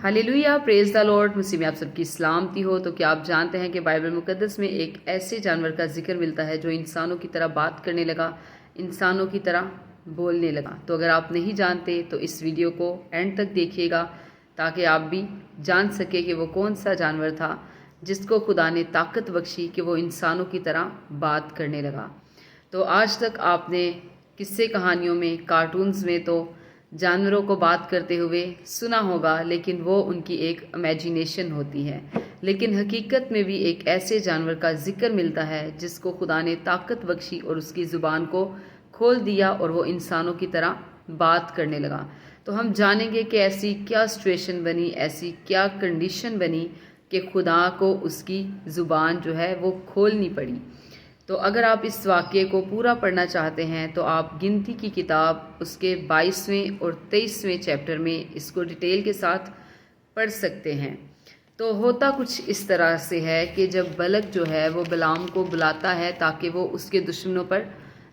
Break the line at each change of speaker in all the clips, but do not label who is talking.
Hallelujah, praise the lord. मुसीब में आप सबकी सलामती हो। तो क्या आप जानते हैं कि बाइबल मुकद्दस में एक ऐसे जानवर का जिक्र मिलता है जो इंसानों की तरह बात करने लगा, इंसानों की तरह बोलने लगा। तो अगर आप नहीं जानते तो इस वीडियो को एंड तक देखिएगा ताकि आप भी जान सके कि वो कौन सा जानवर था जिसको खुदा ने ताकत बख्शी कि वो इंसानों की तरह बात करने लगा। तो आज तक आपने किस्से कहानियों में, कार्टून्स में तो जानवरों को बात करते हुए सुना होगा, लेकिन वो उनकी एक इमेजिनेशन होती है। लेकिन हकीकत में भी एक ऐसे जानवर का जिक्र मिलता है जिसको खुदा ने ताकत बख्शी और उसकी ज़ुबान को खोल दिया और वो इंसानों की तरह बात करने लगा। तो हम जानेंगे कि ऐसी क्या सिचुएशन बनी, ऐसी क्या कंडीशन बनी कि खुदा को उसकी ज़ुबान जो है वो खोलनी पड़ी। तो अगर आप इस वाक़ये को पूरा पढ़ना चाहते हैं तो आप गिनती की किताब उसके 22वें और 23वें चैप्टर में इसको डिटेल के साथ पढ़ सकते हैं। तो होता कुछ इस तरह से है कि जब बलक जो है वो बिलाम को बुलाता है ताकि वो उसके दुश्मनों पर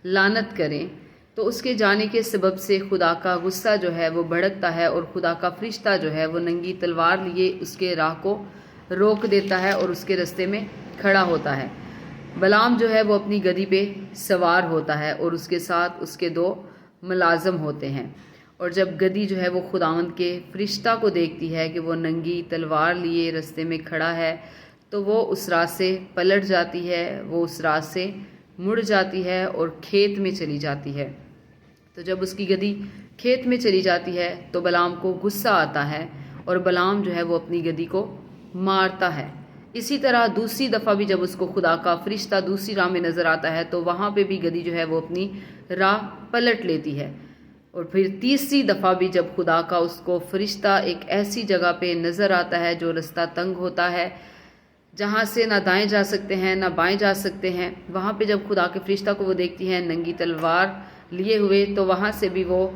लानत करें, तो उसके जाने के सबब से खुदा का गुस्सा जो है वो भड़कता है और खुदा का फरिश्ता जो है वो नंगी तलवार लिए उसके राह को रोक देता है और उसके रास्ते में खड़ा होता है। बलाम जो है वो अपनी गधी पे सवार होता है और उसके साथ उसके 2 मुलाजम होते हैं। और जब गधी जो है वो खुदावंद के फरिश्ता को देखती है कि वो नंगी तलवार लिए रास्ते में खड़ा है, तो वो उस राह से पलट जाती है, वो उस राह से मुड़ जाती है और खेत में चली जाती है। तो जब उसकी गधी खेत में चली जाती है तो बलाम को गुस्सा आता है और बलाम जो है वो अपनी गधी को मारता है। इसी तरह दूसरी दफ़ा भी जब उसको खुदा का फरिश्ता दूसरी राह में नज़र आता है तो वहाँ पे भी गधी जो है वो अपनी राह पलट लेती है। और फिर तीसरी दफ़ा भी जब खुदा का उसको फरिश्ता एक ऐसी जगह पे नज़र आता है जो रास्ता तंग होता है, जहाँ से ना दाएं जा सकते हैं ना बाएं जा सकते हैं, वहाँ पे जब खुदा के फरिश्ता को वो देखती है नंगी तलवार लिए हुए, तो वहाँ से भी वो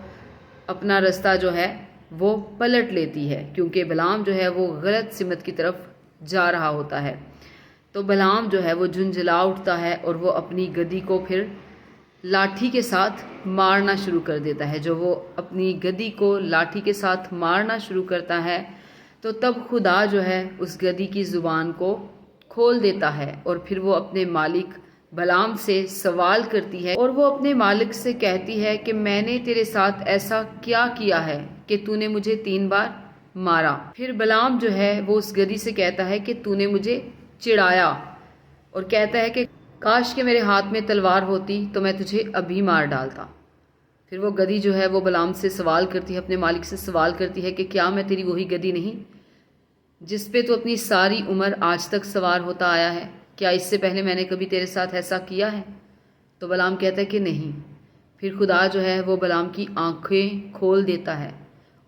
अपना रास्ता जो है वो पलट लेती है, क्योंकि बलाम जो है वो गलत सिमत की तरफ जा रहा होता है। तो बलाम जो है वो झुंझला उठता है और वो अपनी गधी को फिर लाठी के साथ मारना शुरू कर देता है। जो वो अपनी गधी को लाठी के साथ मारना शुरू करता है तो तब खुदा जो है उस गधी की ज़ुबान को खोल देता है और फिर वो अपने मालिक बलाम से सवाल करती है और वो अपने मालिक से कहती है कि मैंने तेरे साथ ऐसा क्या किया है कि तूने मुझे 3 बार मारा। फिर बलाम जो है वो उस गधी से कहता है कि तूने मुझे चिढ़ाया और कहता है कि काश के मेरे हाथ में तलवार होती तो मैं तुझे अभी मार डालता। फिर वो गधी जो है वो बलाम से सवाल करती है, अपने मालिक से सवाल करती है कि क्या मैं तेरी वही गधी नहीं जिस पे तू अपनी सारी उम्र आज तक सवार होता आया है? क्या इससे पहले मैंने कभी तेरे साथ ऐसा किया है? तो बलाम कहता है कि नहीं। फिर खुदा जो है वो बलाम की आंखें खोल देता है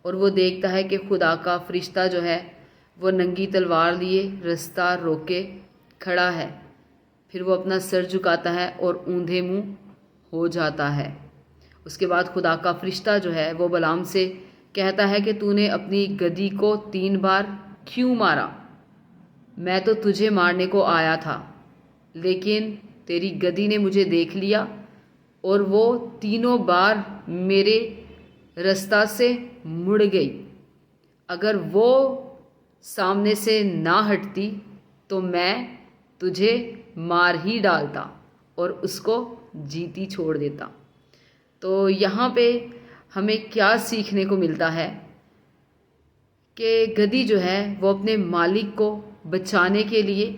और वो देखता है कि खुदा का फरिश्ता जो है वो नंगी तलवार लिए रास्ता रोके खड़ा है। फिर वो अपना सर झुकाता है और ऊंधे मुंह हो जाता है। उसके बाद खुदा का फरिश्ता जो है वो बलाम से कहता है कि तूने अपनी गधी को 3 बार क्यों मारा? मैं तो तुझे मारने को आया था, लेकिन तेरी गधी ने मुझे देख लिया और वो 3 बार मेरे रास्ता से मुड़ गई। अगर वो सामने से ना हटती तो मैं तुझे मार ही डालता और उसको जीती छोड़ देता। तो यहाँ पे हमें क्या सीखने को मिलता है कि गधी जो है वो अपने मालिक को बचाने के लिए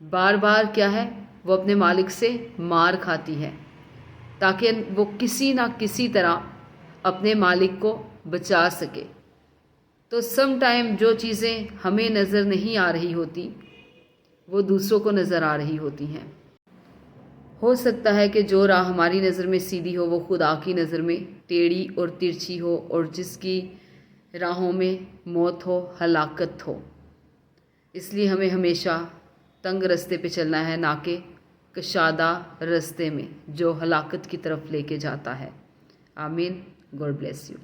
बार बार क्या है वो अपने मालिक से मार खाती है ताकि वो किसी ना किसी तरह अपने मालिक को बचा सके। तो सम टाइम जो चीज़ें हमें नज़र नहीं आ रही होती वो दूसरों को नज़र आ रही होती हैं। हो सकता है कि जो राह हमारी नज़र में सीधी हो वो खुदा की नज़र में टेढ़ी और तिरछी हो और जिसकी राहों में मौत हो, हलाकत हो। इसलिए हमें हमेशा तंग रास्ते पे चलना है, ना कि कशादा रास्ते में जो हलाकत की तरफ लेके जाता है। आमीन। God bless you.